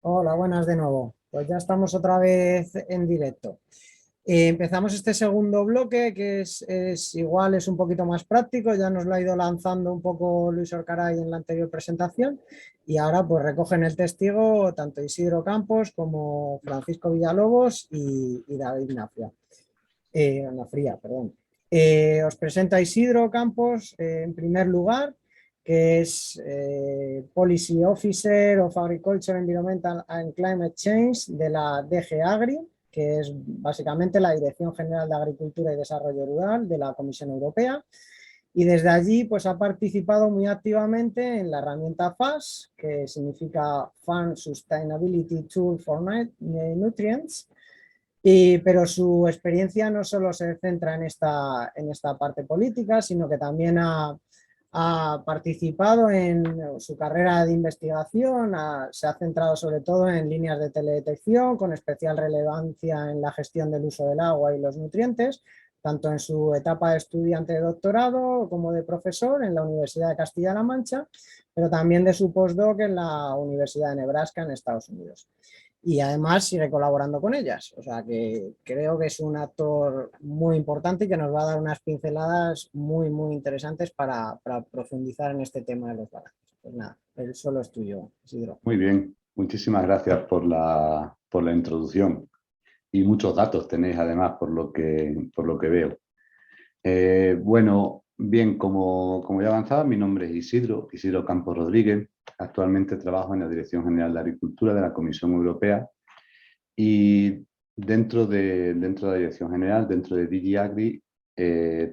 Hola, buenas de nuevo. Pues ya estamos otra vez en directo. Empezamos este segundo bloque que es igual, es un poquito más práctico, ya nos lo ha ido lanzando un poco Luis Orcaray en la anterior presentación y ahora pues recogen el testigo tanto Isidro Campos como Francisco Villalobos y David Nafría, perdón. Os presento a Isidro Campos en primer lugar, que es Policy Officer of Agriculture, Environmental and Climate Change de la DG Agri, que es básicamente la Dirección General de Agricultura y Desarrollo Rural de la Comisión Europea. Y desde allí pues, ha participado muy activamente en la herramienta FAS, que significa Farm Sustainability Tool for Nutrients, pero su experiencia no solo se centra en esta parte política, sino que también ha participado en su carrera de investigación, se ha centrado sobre todo en líneas de teledetección, con especial relevancia en la gestión del uso del agua y los nutrientes, tanto en su etapa de estudiante de doctorado como de profesor en la Universidad de Castilla-La Mancha, pero también de su postdoc en la Universidad de Nebraska en Estados Unidos, y además sigue colaborando con ellas. O sea que creo que es un actor muy importante y que nos va a dar unas pinceladas muy interesantes para profundizar en este tema de los balances. Pues nada, el solo es tuyo, Isidro. Muy bien, muchísimas gracias por la introducción y muchos datos tenéis además por lo que veo. Bueno, bien, como ya avanzaba, mi nombre es Isidro Campos Rodríguez. Actualmente trabajo en la Dirección General de Agricultura de la Comisión Europea y dentro de la Dirección General, dentro de DG Agri,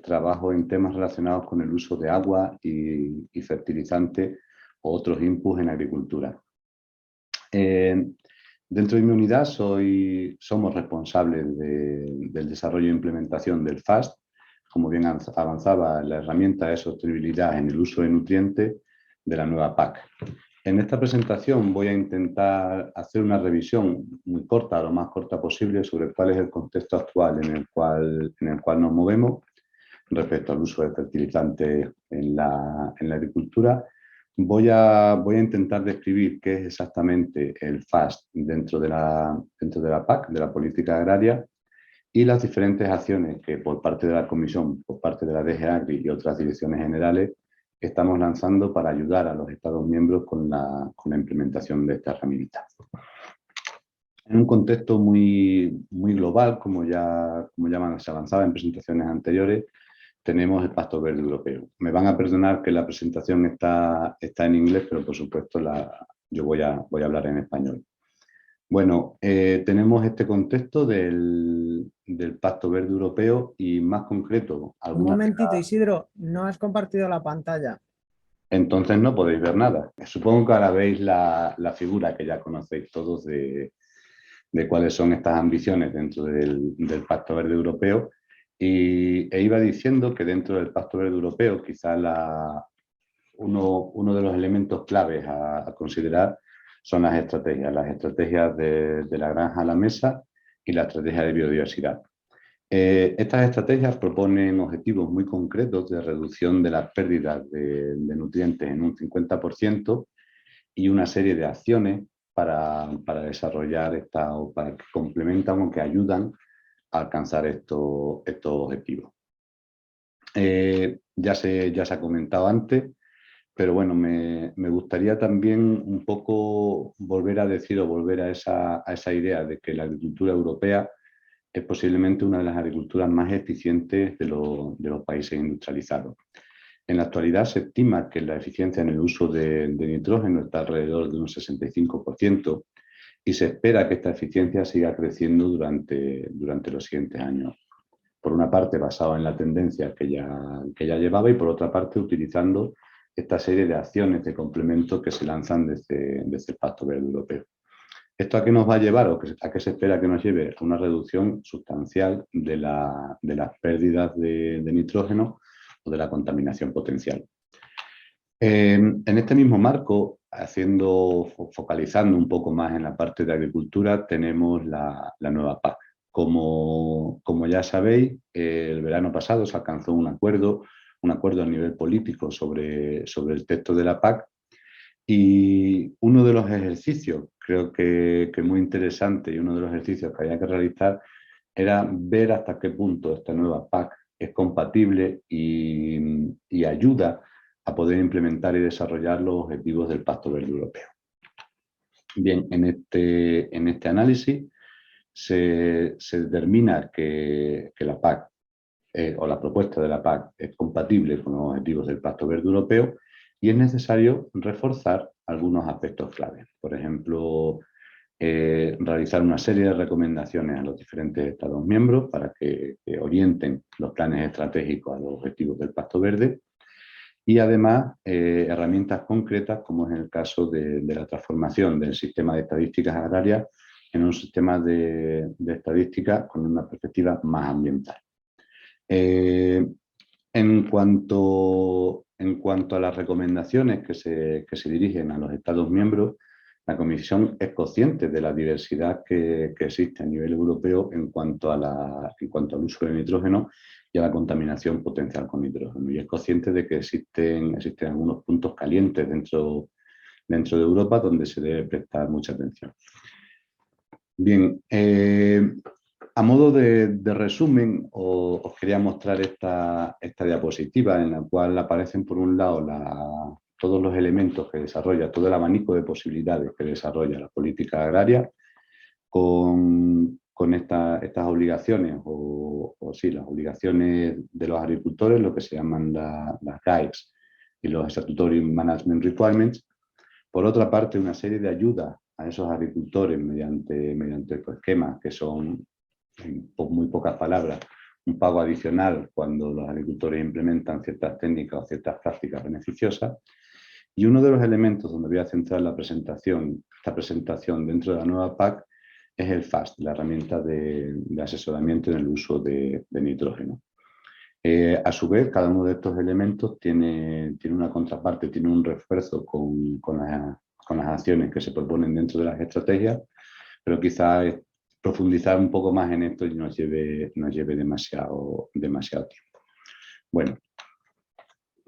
trabajo en temas relacionados con el uso de agua y fertilizante o otros inputs en agricultura. Dentro de mi unidad somos responsables del desarrollo e implementación del FAST. Como bien avanzaba, la herramienta de sostenibilidad en el uso de nutrientes de la nueva PAC. En esta presentación voy a intentar hacer una revisión muy corta, lo más corta posible, sobre cuál es el contexto actual en el cual nos movemos respecto al uso de fertilizantes en la agricultura. Voy a intentar describir qué es exactamente el FAST dentro de la PAC, de la política agraria, y las diferentes acciones que por parte de la Comisión, por parte de la DG Agri y otras direcciones generales estamos lanzando para ayudar a los Estados miembros con la implementación de esta herramienta. En un contexto muy global, como ya se avanzaba en presentaciones anteriores, tenemos el Pacto Verde Europeo. Me van a perdonar que la presentación está en inglés, pero por supuesto yo voy a hablar en español. Bueno, tenemos este contexto del Pacto Verde Europeo y más concreto, Un algunas de momentito, las... Isidro, no has compartido la pantalla. Entonces no podéis ver nada. Supongo que ahora veis la figura que ya conocéis todos de cuáles son estas ambiciones dentro del Pacto Verde Europeo. E iba diciendo que dentro del Pacto Verde Europeo quizá uno de los elementos claves a considerar son las estrategias de la granja a la mesa y la estrategia de biodiversidad. Estas estrategias proponen objetivos muy concretos de reducción de las pérdidas de nutrientes en un 50% y una serie de acciones para desarrollar o para que complementan o que ayudan a alcanzar estos objetivos. Ya se ha comentado antes, pero bueno, me gustaría también un poco volver a decir o volver a esa idea de que la agricultura europea es posiblemente una de las agriculturas más eficientes de los países industrializados. En la actualidad se estima que la eficiencia en el uso de nitrógeno está alrededor de un 65% y se espera que esta eficiencia siga creciendo durante los siguientes años. Por una parte, basado en la tendencia que ya llevaba, y por otra parte, utilizando esta serie de acciones de complemento que se lanzan desde el Pacto Verde Europeo. ¿Esto a qué nos va a llevar o a qué se espera que nos lleve? A una reducción sustancial de las pérdidas de nitrógeno o de la contaminación potencial. En este mismo marco, focalizando un poco más en la parte de agricultura, tenemos la nueva PAC. Como ya sabéis, el verano pasado se alcanzó un acuerdo a nivel político sobre el texto de la PAC, y uno de los ejercicios creo que muy interesante y uno de los ejercicios que había que realizar era ver hasta qué punto esta nueva PAC es compatible y ayuda a poder implementar y desarrollar los objetivos del Pacto Verde Europeo. Bien, en este análisis se determina que la PAC o la propuesta de la PAC es compatible con los objetivos del Pacto Verde Europeo y es necesario reforzar algunos aspectos clave. Por ejemplo, realizar una serie de recomendaciones a los diferentes Estados miembros para que orienten los planes estratégicos a los objetivos del Pacto Verde y además herramientas concretas como es el caso de la transformación del sistema de estadísticas agrarias en un sistema de estadísticas con una perspectiva más ambiental. En cuanto a las recomendaciones que se dirigen a los Estados miembros, la Comisión es consciente de la diversidad que existe a nivel europeo en cuanto al uso del nitrógeno y a la contaminación potencial con nitrógeno. Y es consciente de que existen algunos puntos calientes dentro de Europa donde se debe prestar mucha atención. Bien, a modo de resumen, os quería mostrar esta diapositiva en la cual aparecen por un lado todos los elementos que desarrolla, todo el abanico de posibilidades que desarrolla la política agraria con estas obligaciones, las obligaciones de los agricultores, lo que se llaman las GAES y los Statutory Management Requirements. Por otra parte, una serie de ayudas a esos agricultores mediante esquemas que son, en muy pocas palabras, un pago adicional cuando los agricultores implementan ciertas técnicas o ciertas prácticas beneficiosas. Y uno de los elementos donde voy a centrar esta presentación dentro de la nueva PAC es el FAST, la herramienta de asesoramiento en el uso de nitrógeno. A su vez, cada uno de estos elementos tiene una contraparte, tiene un refuerzo con las acciones que se proponen dentro de las estrategias, pero quizás profundizar un poco más en esto y nos lleve demasiado tiempo. Bueno,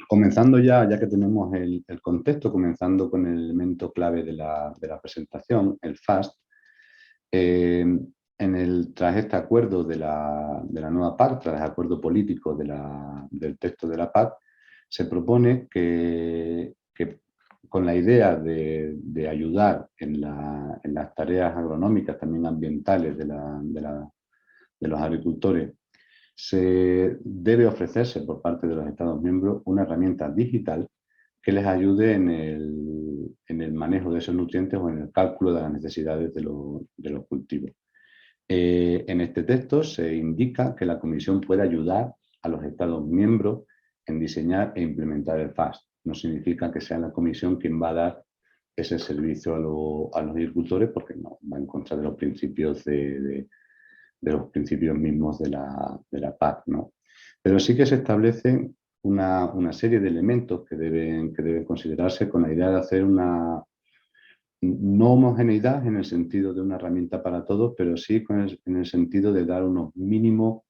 comenzando ya que tenemos el contexto, comenzando con el elemento clave de la presentación, el FAST, tras este acuerdo de la nueva PAC, tras el acuerdo político del texto de la PAC, se propone que con la idea de ayudar en las tareas agronómicas, también ambientales de los agricultores, se debe ofrecerse por parte de los Estados miembros una herramienta digital que les ayude en el manejo de esos nutrientes o en el cálculo de las necesidades de los cultivos. En este texto se indica que la Comisión puede ayudar a los Estados miembros en diseñar e implementar el FAST. No significa que sea la Comisión quien va a dar ese servicio a los agricultores, porque no va en contra de los principios de los principios mismos de la PAC, ¿no? Pero sí que se establecen una serie de elementos que deben considerarse con la idea de hacer una no homogeneidad en el sentido de una herramienta para todos, pero sí en el sentido de dar unos mínimos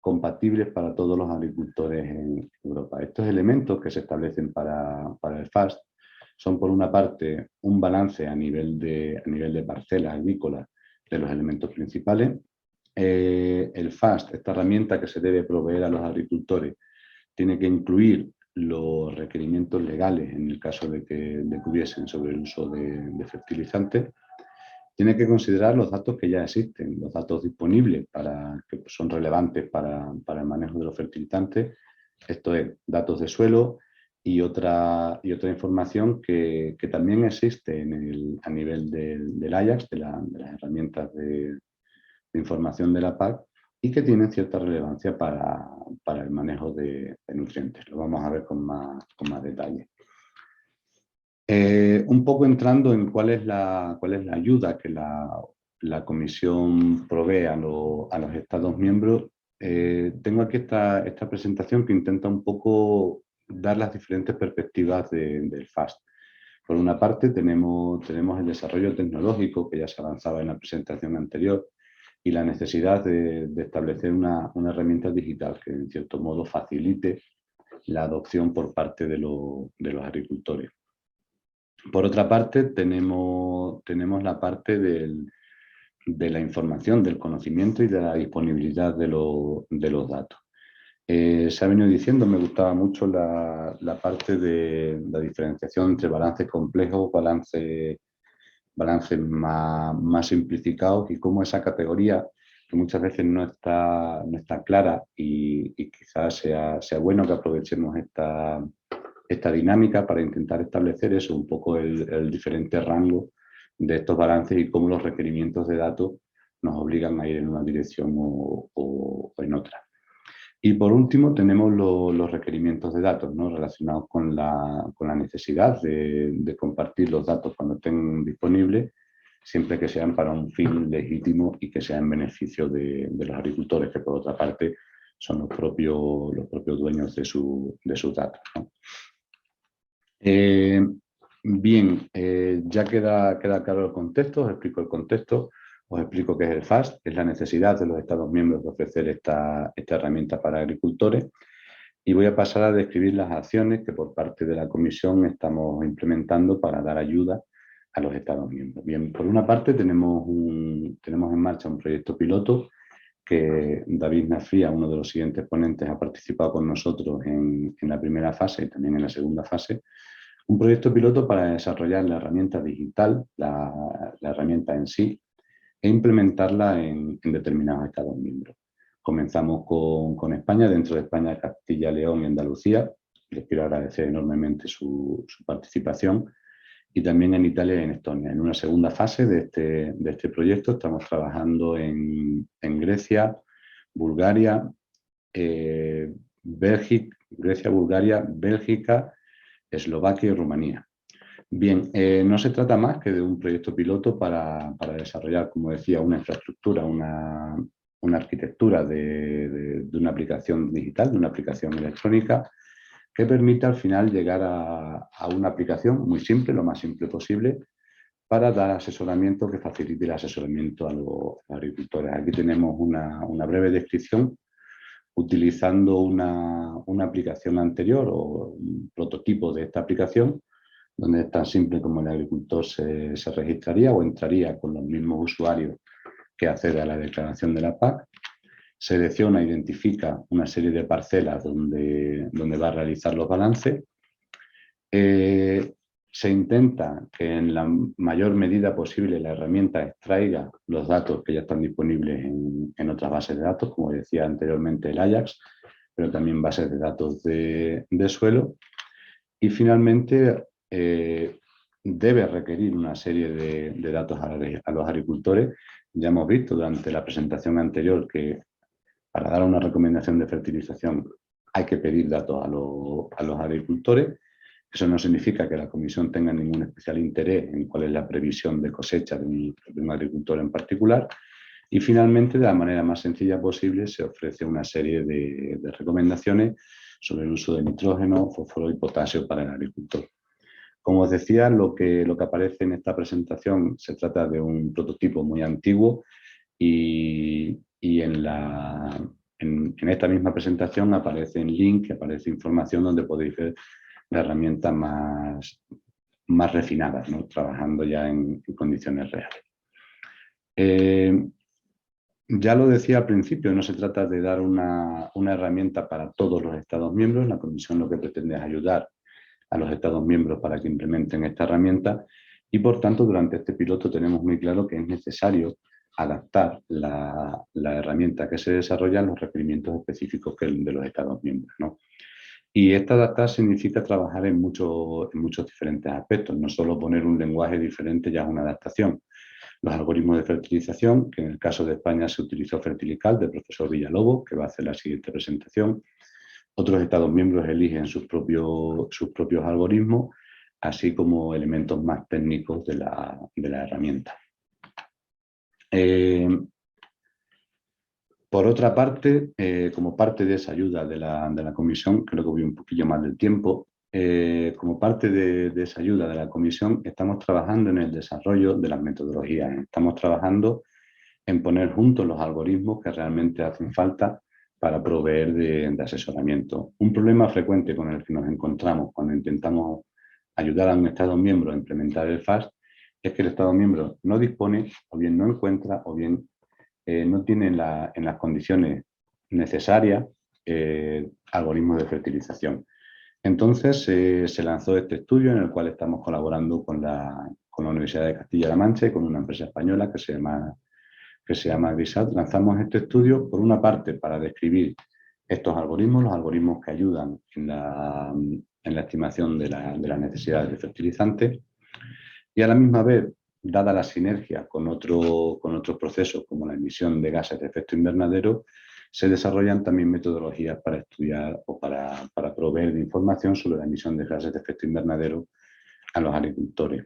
compatibles para todos los agricultores en Europa. Estos elementos que se establecen para el FAST son, por una parte, un balance a nivel de parcelas agrícolas de los elementos principales. El FAST, esta herramienta que se debe proveer a los agricultores, tiene que incluir los requerimientos legales en el caso de que hubiesen sobre el uso de fertilizantes. Tiene que considerar los datos que ya existen, los datos disponibles que son relevantes para el manejo de los fertilizantes. Esto es, datos de suelo y otra información que también existe a nivel del Ajax, de las herramientas de información de la PAC, y que tienen cierta relevancia para el manejo de nutrientes. Lo vamos a ver con más detalle. Un poco entrando en cuál es la ayuda que la Comisión provee a los Estados miembros, tengo aquí esta presentación que intenta un poco dar las diferentes perspectivas del FAST. Por una parte tenemos el desarrollo tecnológico, que ya se avanzaba en la presentación anterior, y la necesidad de establecer una herramienta digital que en cierto modo facilite la adopción por parte de los agricultores. Por otra parte, tenemos la parte de la información, del conocimiento y de la disponibilidad de los datos. Se ha venido diciendo, me gustaba mucho la parte de la diferenciación entre balances complejos, balances más simplificados, y cómo esa categoría, que muchas veces no está clara, y quizás sea bueno que aprovechemos esta dinámica para intentar establecer eso, un poco el diferente rango de estos balances y cómo los requerimientos de datos nos obligan a ir en una dirección o en otra. Y por último tenemos los requerimientos de datos, ¿no?, relacionados con la necesidad de compartir los datos cuando estén disponibles, siempre que sean para un fin legítimo y que sea en beneficio de los agricultores, que por otra parte son los propios dueños de sus datos, ¿no? Bien, ya queda claro el contexto. Os explico el contexto, os explico qué es el FAST, es la necesidad de los Estados miembros de ofrecer esta herramienta para agricultores, y voy a pasar a describir las acciones que por parte de la Comisión estamos implementando para dar ayuda a los Estados miembros. Bien, por una parte tenemos en marcha un proyecto piloto que David Nafría, uno de los siguientes ponentes, ha participado con nosotros en la primera fase y también en la segunda fase. Un proyecto piloto para desarrollar la herramienta digital, la herramienta en sí, e implementarla en determinados Estados miembros. Comenzamos con España, dentro de España, Castilla, León y Andalucía. Les quiero agradecer enormemente su participación. Y también en Italia y en Estonia. En una segunda fase de este proyecto estamos trabajando en Grecia, Bulgaria, Bélgica, Eslovaquia y Rumanía. Bien, no se trata más que de un proyecto piloto para desarrollar, como decía, una infraestructura, una arquitectura de una aplicación digital, de una aplicación electrónica, que permita al final llegar a una aplicación muy simple, lo más simple posible, para dar asesoramiento que facilite el asesoramiento a los agricultores. Aquí tenemos una breve descripción utilizando una aplicación anterior o un prototipo de esta aplicación, donde es tan simple como el agricultor se registraría o entraría con los mismos usuarios que accede a la declaración de la PAC. Selecciona, identifica una serie de parcelas donde va a realizar los balances. Se intenta que en la mayor medida posible la herramienta extraiga los datos que ya están disponibles en otras bases de datos, como decía anteriormente el Ajax, pero también bases de datos de suelo. Y finalmente debe requerir una serie de datos a los agricultores. Ya hemos visto durante la presentación anterior que para dar una recomendación de fertilización hay que pedir datos a los agricultores. Eso no significa que la Comisión tenga ningún especial interés en cuál es la previsión de cosecha de un agricultor en particular. Y finalmente, de la manera más sencilla posible, se ofrece una serie de recomendaciones sobre el uso de nitrógeno, fósforo y potasio para el agricultor. Como os decía, lo que aparece en esta presentación se trata de un prototipo muy antiguo, y en esta misma presentación aparece en link, aparece información donde podéis ver la herramienta más refinada, ¿no?, trabajando ya en condiciones reales. Ya lo decía al principio, no se trata de dar una herramienta para todos los Estados miembros. La Comisión lo que pretende es ayudar a los Estados miembros para que implementen esta herramienta, y por tanto durante este piloto tenemos muy claro que es necesario adaptar la herramienta que se desarrolla a los requerimientos específicos de los Estados miembros, ¿no? Y esta adaptar significa trabajar en muchos diferentes aspectos, no solo poner un lenguaje diferente ya es una adaptación. Los algoritmos de fertilización, que en el caso de España se utilizó Fertilical del profesor Villalobos, que va a hacer la siguiente presentación. Otros Estados miembros eligen sus propios algoritmos, así como elementos más técnicos de la herramienta. Por otra parte, como parte de esa ayuda de la Comisión, creo que voy un poquillo más del tiempo, como parte de esa ayuda de la Comisión, estamos trabajando en el desarrollo de las metodologías. Estamos trabajando en poner juntos los algoritmos que realmente hacen falta para proveer de asesoramiento. Un problema frecuente con el que nos encontramos cuando intentamos ayudar a un Estado miembro a implementar el FAST es que el Estado miembro no dispone, o bien no encuentra, o bien no tiene en las condiciones necesarias algoritmos de fertilización. Entonces se lanzó este estudio en el cual estamos colaborando con la Universidad de Castilla-La Mancha y con una empresa española que se llama Grisat. Lanzamos este estudio, por una parte, para describir estos algoritmos, los algoritmos que ayudan en la estimación de las necesidades de fertilizantes, y a la misma vez, dada la sinergia con otros procesos como la emisión de gases de efecto invernadero, se desarrollan también metodologías para estudiar o para proveer de información sobre la emisión de gases de efecto invernadero a los agricultores.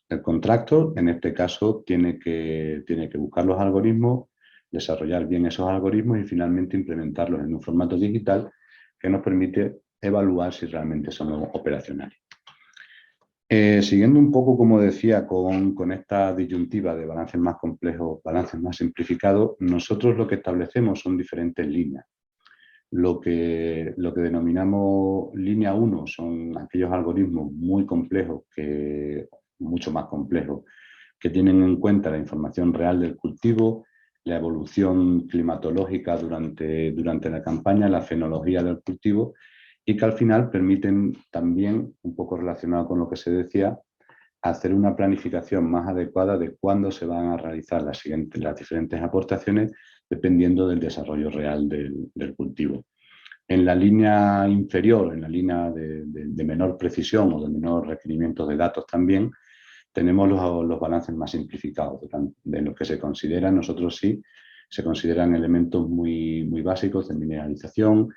El contractor, en este caso, tiene que buscar los algoritmos, desarrollar bien esos algoritmos y finalmente implementarlos en un formato digital que nos permite evaluar si realmente son operacionales. Siguiendo un poco, como decía, con esta disyuntiva de balances más complejos, balances más simplificados, nosotros lo que establecemos son diferentes líneas. Lo que denominamos línea 1 son aquellos algoritmos muy complejos, mucho más complejos, que tienen en cuenta la información real del cultivo, la evolución climatológica durante la campaña, la fenología del cultivo, y que al final permiten también, un poco relacionado con lo que se decía, hacer una planificación más adecuada de cuándo se van a realizar las diferentes aportaciones dependiendo del desarrollo real del cultivo. En la línea inferior, en la línea de menor precisión o de menor requerimiento de datos también, tenemos los balances más simplificados, de los que se consideran, nosotros sí, se consideran elementos muy, muy básicos de mineralización,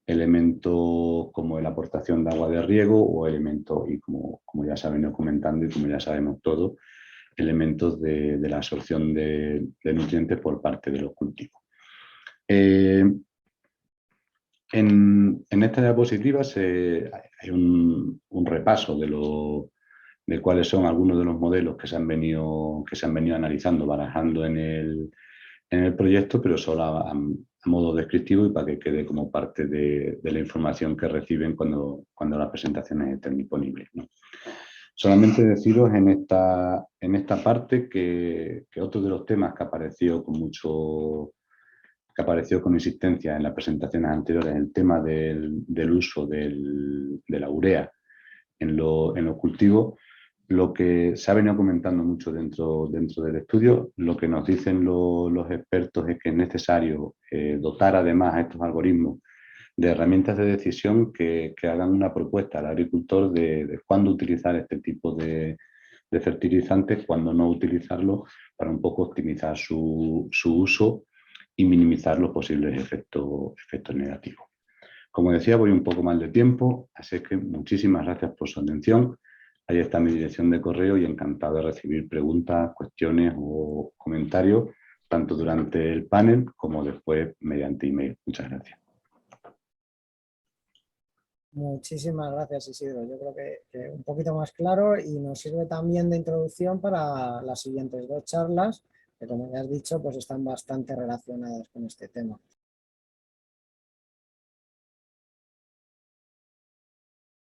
elementos como la aportación de agua de riego o elementos, y como ya se ha venido comentando y como ya sabemos todos, elementos de la absorción de nutrientes por parte de los cultivos. En esta diapositiva hay un repaso de cuáles son algunos de los modelos que se han venido analizando, barajando en el proyecto, pero solo a modo descriptivo y para que quede como parte de la información que reciben cuando las presentaciones estén disponibles, ¿no? Solamente deciros en esta parte que otro de los temas que apareció con insistencia en las presentaciones anteriores, el tema del uso de la urea en los cultivos, lo que se ha venido comentando mucho dentro del estudio, lo que nos dicen los expertos es que es necesario dotar además a estos algoritmos de herramientas de decisión que hagan una propuesta al agricultor de cuándo utilizar este tipo de fertilizantes, cuándo no utilizarlo, para un poco optimizar su uso y minimizar los posibles efectos negativos. Como decía, voy un poco mal de tiempo, así que muchísimas gracias por su atención. Ahí está mi dirección de correo y encantado de recibir preguntas, cuestiones o comentarios, tanto durante el panel como después mediante email. Muchas gracias. Muchísimas gracias, Isidro. Yo creo que un poquito más claro y nos sirve también de introducción para las siguientes dos charlas, que como ya has dicho, pues están bastante relacionadas con este tema.